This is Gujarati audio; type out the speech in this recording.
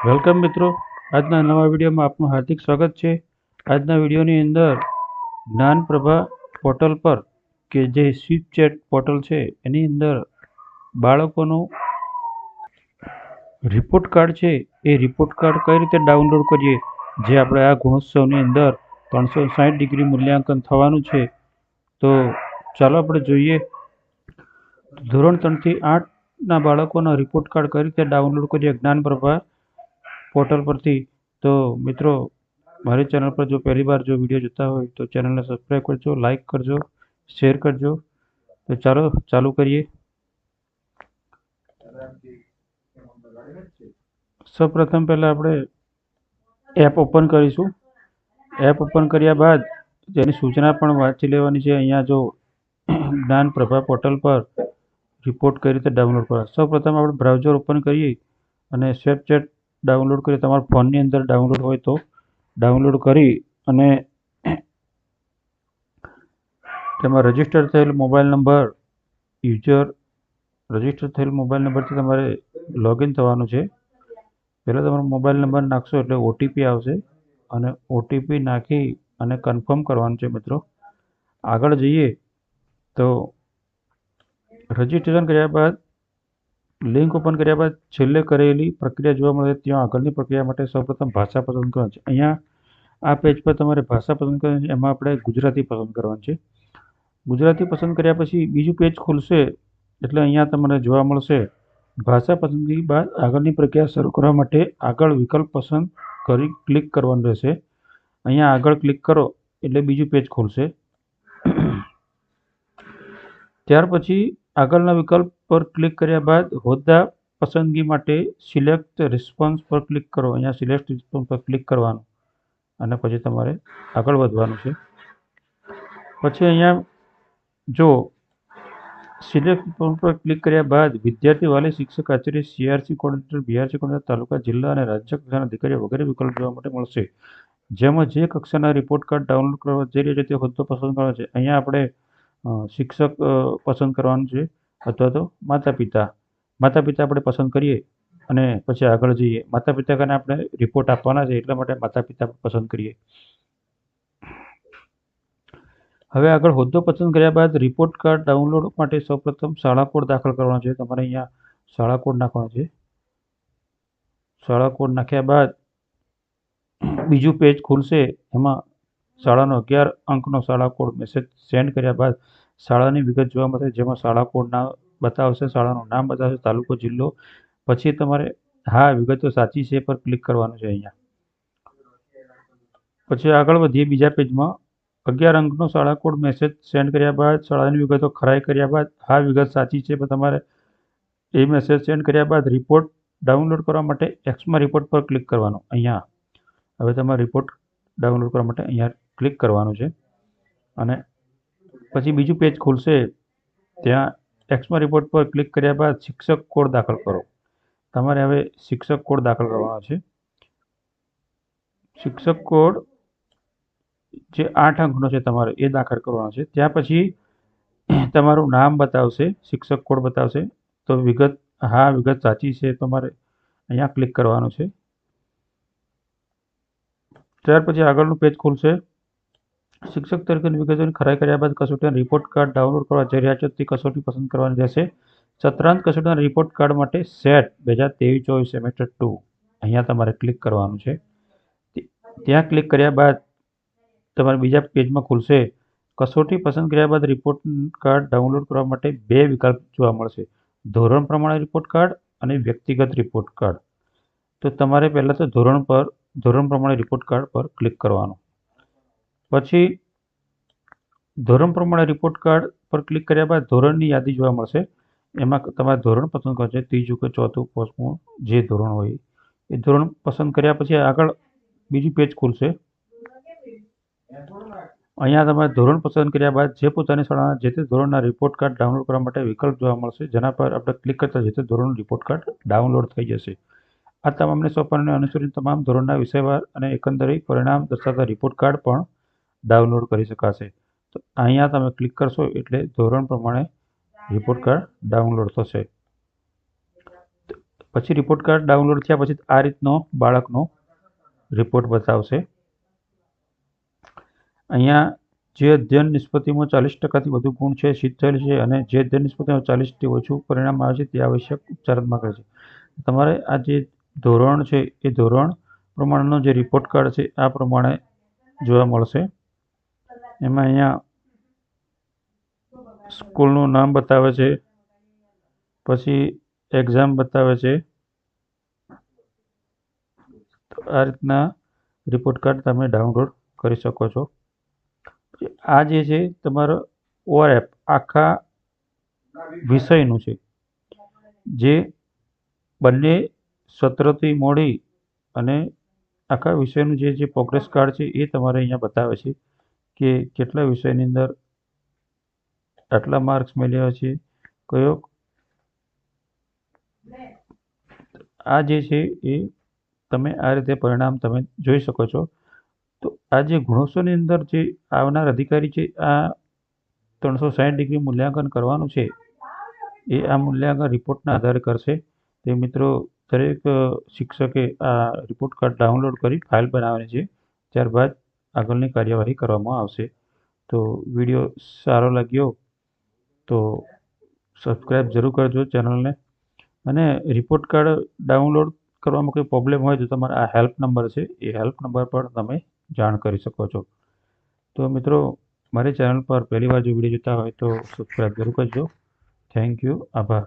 વેલકમ મિત્રો, આજના નવા વિડીયોમાં આપનું હાર્દિક સ્વાગત છે। આજના વિડીયોની અંદર જ્ઞાનપ્રભા પોર્ટલ પર કે જે સ્વીપ ચેટ પોર્ટલ છે એની અંદર બાળકોનું રિપોર્ટ કાર્ડ છે એ રિપોર્ટ કાર્ડ કઈ રીતે ડાઉનલોડ કરીએ, જે આપણે આ ગુણોત્સવની અંદર 360 ડિગ્રી મૂલ્યાંકન થવાનું છે। તો ચાલો આપણે જોઈએ ધોરણ 3 થી 8ના બાળકોના રિપોર્ટ કાર્ડ કઈ રીતે ડાઉનલોડ કરીએ જ્ઞાનપ્રભા પોર્ટલ પરથી। તો મિત્રો, મારી ચેનલ પર જો પહેલી વાર જો વિડીયો જોતા હોય તો ચેનલને સબસ્ક્રાઈબ કરજો, લાઈક કરજો, શેર કરજો। તો ચાલો ચાલુ કરીએ। સૌપ્રથમ પહેલા આપણે એપ ઓપન કરીશું। એપ ઓપન કર્યા બાદ તેની સૂચના પણ વાંચી લેવાની છે। અહીંયા જો જ્ઞાનપ્રભા પોર્ટલ પર રિપોર્ટ કઈ રીતે ડાઉનલોડ કરવા, સૌપ્રથમ આપણે બ્રાઉઝર ઓપન કરીએ અને સ્વેપચેટ ડાઉનલોડ કરી તમારા ફોનની અંદર ડાઉનલોડ હોય તો ડાઉનલોડ કરી અને તેમાં રજિસ્ટર થયેલ મોબાઈલ નંબર રજિસ્ટર થયેલ મોબાઈલ નંબરથી તમારે લોગિન થવાનું છે। પહેલાં તમારો મોબાઈલ નંબર નાખશો એટલે ઓટીપી આવશે અને ઓટીપી નાખી અને કન્ફર્મ કરવાનું છે। મિત્રો, આગળ જઈએ તો રજિસ્ટ્રેશન કર્યા બાદ લિંક ઓપન કર્યા બાદ છેલ્લે કરેલી પ્રક્રિયા જોવા મળે, ત્યાં આગળની પ્રક્રિયા માટે સૌપ્રથમ ભાષા પસંદ કરવાની છે। અહીંયા આ પેજ પર તમારે ભાષા પસંદ કરવાની છે, એમાં આપણે ગુજરાતી પસંદ કરવાનું છે। ગુજરાતી પસંદ કર્યા પછી બીજું પેજ ખુલશે એટલે અહીંયા તમને જોવા મળશે ભાષા પસંદગી બાદ આગળની પ્રક્રિયા શરૂ કરવા માટે આગળ વિકલ્પ પસંદ કરી ક્લિક કરવાનું રહેશે। અહીંયા આગળ ક્લિક કરો એટલે બીજું પેજ ખુલશે। ત્યાર પછી આગળના વિકલ્પ પર ક્લિક કર્યા બાદ હોદ્દા પસંદગી માટે સિલેક્ટ રિસ્પોન્સ પર ક્લિક કરો। અહીંયા સિલેક્ટ રિસ્પોન્સ પર ક્લિક કરવાનું અને પછી તમારે આગળ વધવાનું છે। પછી અહીંયા જો સિલેક્ટ રિસ્પોન્સ પર ક્લિક કર્યા બાદ વિદ્યાર્થી વાલી શિક્ષક Acharya CRC coordinator BRC coordinator તાલુકા જિલ્લા અને રાજ્ય કક્ષાના અધિકારીઓ વગેરે વિકલ્પ જોવા માટે મળશે, જેમાં જે કક્ષાના રિપોર્ટ કાર્ડ ડાઉનલોડ કરવા જઈ રહ્યા છે તે હોદ્દો પસંદ કરવાનો છે। અહીંયા આપણે શિક્ષક પસંદ કરવાનું છે અથવા તો માતા પિતા આપણે પસંદ કરીએ અને પછી આગળ જઈએ। માતા પિતા કારણે આપણે રિપોર્ટ આપવાના છે એટલા માટે માતા પિતા પસંદ કરીએ। હવે આગળ હોદ્દો પસંદ કર્યા બાદ રિપોર્ટ કાર્ડ ડાઉનલોડ માટે સૌપ્રથમ શાળા કોડ દાખલ કરવાનો છે। તમારે અહીંયા શાળા કોડ નાખવાનો છે। શાળા કોડ નાખ્યા બાદ બીજું પેજ ખુલશે, એમાં શાળાનો 11 અંકનો શાળા કોડ મેસેજ સેન્ડ કર્યા બાદ શાળાની વિગત જોવા મળશે, જેમાં શાળા કોડ બતાવશે, શાળાનું નામ બતાવશે, તાલુકો, જિલ્લો। પછી તમારે હા વિગતો સાચી છે પર ક્લિક કરવાનું છે। અહીંયા પછી આગળ વધીએ બીજા પેજમાં 11 અંકનો શાળા કોડ મેસેજ સેન્ડ કર્યા બાદ શાળાની વિગતો ખરાઈ કર્યા બાદ હા વિગત સાચી છે પણ તમારે એ મેસેજ સેન્ડ કર્યા બાદ રિપોર્ટ ડાઉનલોડ કરવા માટે એક્સમાં રિપોર્ટ પર ક્લિક કરવાનું। અહીંયા હવે તમારે રિપોર્ટ ડાઉનલોડ કરવા માટે અહીંયા ક્લિક કરવાનું છે અને પછી બીજું પેજ ખુલશે, ત્યાં એક્સમાં રિપોર્ટ પર ક્લિક કર્યા બાદ શિક્ષક કોડ દાખલ કરો। તમારે હવે શિક્ષક કોડ દાખલ કરવાનો છે। શિક્ષક કોડ જે 8 અંકનો છે તમારે એ દાખલ કરવાનો છે। ત્યાં પછી તમારું નામ બતાવશે, શિક્ષક કોડ બતાવશે, તો વિગત સાચી છે તમારે અહીંયા ક્લિક કરવાનું છે। ત્યાર પછી આગળનું પેજ ખુલશે, શિક્ષક તરીકેની વિગતોની ખરાઈ કર્યા બાદ કસોટીના રિપોર્ટ કાર્ડ ડાઉનલોડ કરવા જઈ રહ્યા છો તે કસોટી પસંદ કરવાની રહેશે। સત્રાંત કસોટીના રિપોર્ટ કાર્ડ માટે સેટ 2023-24 સેમેસ્ટર 2 અહીંયા તમારે ક્લિક કરવાનું છે। ત્યાં ક્લિક કર્યા બાદ તમારે બીજા પેજમાં ખુલશે, કસોટી પસંદ કર્યા બાદ રિપોર્ટ કાર્ડ ડાઉનલોડ કરવા માટે 2 વિકલ્પ જોવા મળશે, ધોરણ પ્રમાણે રિપોર્ટ કાર્ડ અને વ્યક્તિગત રિપોર્ટ કાર્ડ। તો તમારે પહેલાં તો ધોરણ પ્રમાણે રિપોર્ટ કાર્ડ પર ક્લિક કરવાનું। પછી ધોરણ પ્રમાણે રિપોર્ટ કાર્ડ પર ક્લિક કર્યા બાદ ધોરણની યાદી જોવા મળશે, એમાં તમારે ધોરણ પસંદ કરવાનું છે, 3જું કે 4થું 5મું જે ધોરણ હોય એ ધોરણ પસંદ કર્યા પછી આગળ બીજું પેજ ખુલશે। અહીંયા તમારે ધોરણ પસંદ કર્યા બાદ જે પોતાની શાળાના જે તે ધોરણના રિપોર્ટ કાર્ડ ડાઉનલોડ કરવા માટે વિકલ્પ જોવા મળશે, જેના પર આપણે ક્લિક કરતા જે તે ધોરણનું રિપોર્ટ કાર્ડ ડાઉનલોડ થઈ જશે। આ તમામને સોંપણીને અનુસરીને તમામ ધોરણના વિષયવાર અને એકંદરે પરિણામ દર્શાવતા રિપોર્ટ કાર્ડ પણ ડાઉનલોડ કરી શકાશે। તો અહીંયા તમે ક્લિક કરશો એટલે ધોરણ પ્રમાણે રિપોર્ટ કાર્ડ ડાઉનલોડ થશે। પછી રિપોર્ટ કાર્ડ ડાઉનલોડ થયા પછી આ રીતનો બાળકનો રિપોર્ટ બતાવશે. અહીંયા જે અધ્યયન નિષ્પત્તિમાં 40%થી વધુ ગુણ છે, સિદ્ધ થયેલ છે અને જે અધ્યયન નિષ્પત્તિમાં 40થી ઓછું પરિણામ આવે છે તે આવશ્યક ઉપચારાત્મક છે. તમારે આ જે ધોરણ છે એ ધોરણ પ્રમાણેનો જે રિપોર્ટ કાર્ડ છે આ પ્રમાણે જોવા મળશે. એમાં અહીંયા સ્કૂલનું નામ બતાવે છે, પછી એક્ઝામ બતાવે છે. તો આ રીતના રિપોર્ટ કાર્ડ તમે ડાઉનલોડ કરી શકો છો. આ જે છે તમારો ઓઆરએફ આખા વિષયનું છે, જે બંને સત્રથી મોડી અને આખા વિષયનું જે પ્રોગ્રેસ કાર્ડ છે એ તમારે અહીંયા બતાવે છે કે કેટલા વિષયની અંદર આટલા માર્ક્સ મેળવ્યા છે, કયો આ જે છે એ તમે આ રીતે પરિણામ તમે જોઈ શકો છો. તો આ જે ગુણોત્સવની અંદર જે આવનાર અધિકારી છે આ 360 ડિગ્રી મૂલ્યાંકન કરવાનું છે એ આ મૂલ્યાંકન રિપોર્ટના આધારે કરશે. તે મિત્રો દરેક શિક્ષકે આ રિપોર્ટ કાર્ડ ડાઉનલોડ કરી ફાઇલ બનાવવાની છે, ત્યારબાદ આગળની કાર્યવાહી કરવામાં આવશે. તો વિડીયો સારો લાગ્યો તો સબસ્ક્રાઈબ જરૂર કરજો ચેનલને. અને રિપોર્ટ કાર્ડ ડાઉનલોડ કરવામાં કોઈ પ્રોબ્લેમ હોય તો તમારા આ હેલ્પ નંબર છે એ હેલ્પ નંબર પર તમે જાણ કરી શકો છો. તો મિત્રો મારી ચેનલ પર પહેલી વાર જો વિડીયો જોતા હોય તો સબસ્ક્રાઈબ જરૂર કરજો. Thank you. આભાર.